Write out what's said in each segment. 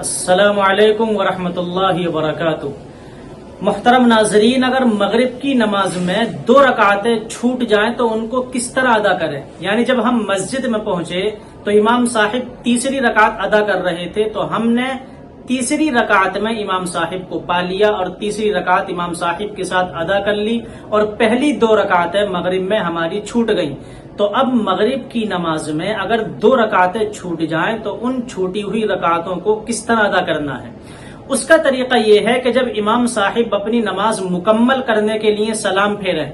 السلام علیکم ورحمۃ اللہ وبرکاتہ۔ محترم ناظرین، اگر مغرب کی نماز میں 2 رکعتیں چھوٹ جائیں تو ان کو کس طرح ادا کریں؟ یعنی جب ہم مسجد میں پہنچے تو امام صاحب تیسری رکعت ادا کر رہے تھے تو ہم نے تیسری رکعت میں امام صاحب کو پا لیا اور تیسری رکعت امام صاحب کے ساتھ ادا کر لی، اور پہلی 2 رکعتیں مغرب میں ہماری چھوٹ گئیں۔ تو اب مغرب کی نماز میں اگر 2 رکعتیں چھوٹ جائیں تو ان چھوٹی ہوئی رکعتوں کو کس طرح ادا کرنا ہے؟ اس کا طریقہ یہ ہے کہ جب امام صاحب اپنی نماز مکمل کرنے کے لیے سلام پھیریں،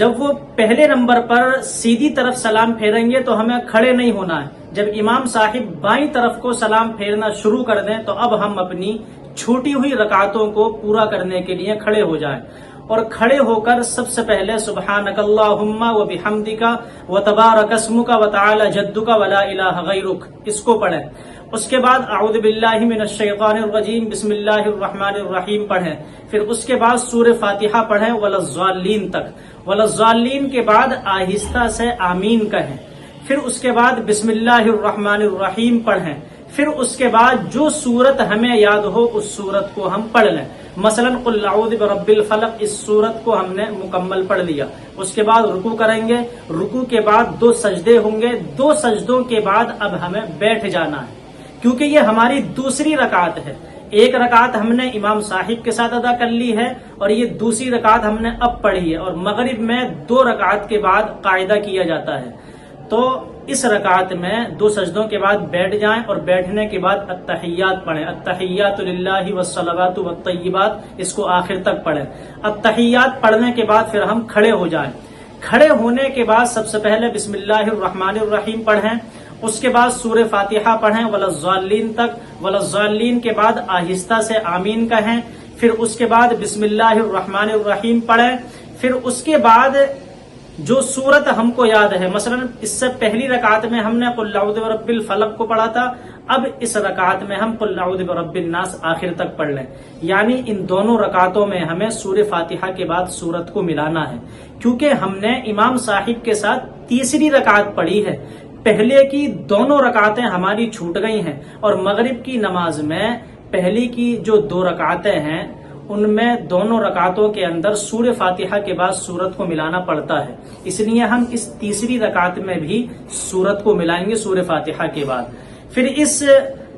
جب وہ پہلے نمبر پر سیدھی طرف سلام پھیریں گے تو ہمیں کھڑے نہیں ہونا ہے۔ جب امام صاحب بائیں طرف کو سلام پھیرنا شروع کر دیں تو اب ہم اپنی چھوٹی ہوئی رکعتوں کو پورا کرنے کے لیے کھڑے ہو جائیں، اور کھڑے ہو کر سب سے پہلے سبحانک اللہم و بحمدک و تبارک اسمک و تعالی جدک و لا الہ غیرک، اس کو پڑھیں۔ اس کے بعد اعوذ باللہ من الشیطان الرجیم بسم اللہ الرحمن الرحیم پڑھیں۔ پھر اس کے بعد سورہ فاتحہ پڑھیں وللضالین تک۔ وللضالین کے بعد آہستہ سے آمین کہیں۔ پھر اس کے بعد بسم اللہ الرحمن الرحیم پڑھیں۔ پھر اس کے بعد جو سورت ہمیں یاد ہو اس سورت کو ہم پڑھ لیں۔ مثلا قل اعوذ برب الفلق، اس سورت کو ہم نے مکمل پڑھ لیا۔ اس کے بعد رکوع کریں گے، رکوع کے بعد 2 سجدے ہوں گے، 2 سجدوں کے بعد اب ہمیں بیٹھ جانا ہے، کیونکہ یہ ہماری دوسری رکعت ہے۔ 1 رکعت ہم نے امام صاحب کے ساتھ ادا کر لی ہے اور یہ دوسری رکعت ہم نے اب پڑھی ہے، اور مغرب میں 2 رکعت کے بعد قاعدہ کیا جاتا ہے۔ تو اس رکعت میں 2 سجدوں کے بعد بیٹھ جائیں، اور بیٹھنے کے بعد التحیات پڑھیں۔ التحیات للہ والصلوات والطیبات، اس کو آخر تک پڑھیں۔ التحیات پڑھنے کے بعد پھر ہم کھڑے ہو جائیں۔ کھڑے ہونے کے بعد سب سے پہلے بسم اللہ الرحمن الرحیم پڑھیں، اس کے بعد سورہ فاتحہ پڑھیں وللضالین تک۔ وللضالین کے بعد آہستہ سے آمین کہیں۔ پھر اس کے بعد بسم اللہ الرحمن الرحیم پڑھیں۔ پھر اس کے بعد جو سورت ہم کو یاد ہے، مثلا اس سے پہلی رکعت میں ہم نے قل اعوذ برب الفلق کو پڑھا تھا، اب اس رکعت میں ہم قل اعوذ برب الناس آخر تک پڑھ لیں۔ یعنی ان دونوں رکعتوں میں ہمیں سورہ فاتحہ کے بعد سورت کو ملانا ہے، کیونکہ ہم نے امام صاحب کے ساتھ تیسری رکعت پڑھی ہے۔ پہلے کی دونوں رکعتیں ہماری چھوٹ گئی ہیں، اور مغرب کی نماز میں پہلی کی جو 2 رکعتیں ہیں ان میں دونوں رکعتوں کے اندر سورہ فاتحہ کے بعد سورت کو ملانا پڑتا ہے، اس لیے ہم اس تیسری رکعت میں بھی سورت کو ملائیں گے سورہ فاتحہ کے بعد۔ پھر اس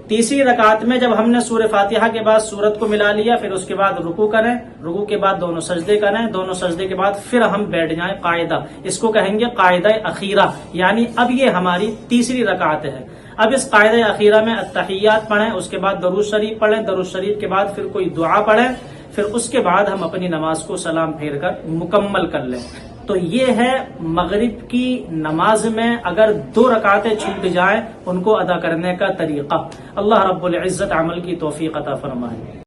تیسری رکعت میں جب ہم نے سورہ فاتحہ کے بعد سورت کو ملا لیا، پھر اس کے بعد رکوع کریں، رکوع کے بعد 2 سجدے کریں، 2 سجدے کے بعد پھر ہم بیٹھ جائیں قاعدہ، اس کو کہیں گے قاعدہ اخیرہ، یعنی اب یہ ہماری تیسری رکعت ہے۔ اب اس قاعدہ اخیرہ میں التحیات پڑھیں، اس کے بعد درود شریف پڑھیں، درود شریف کے بعد پھر کوئی دعا پڑھیں، پھر اس کے بعد ہم اپنی نماز کو سلام پھیر کر مکمل کر لیں۔ تو یہ ہے مغرب کی نماز میں اگر 2 رکعتیں چھوٹ جائیں ان کو ادا کرنے کا طریقہ۔ اللہ رب العزت عمل کی توفیق عطا فرمائے۔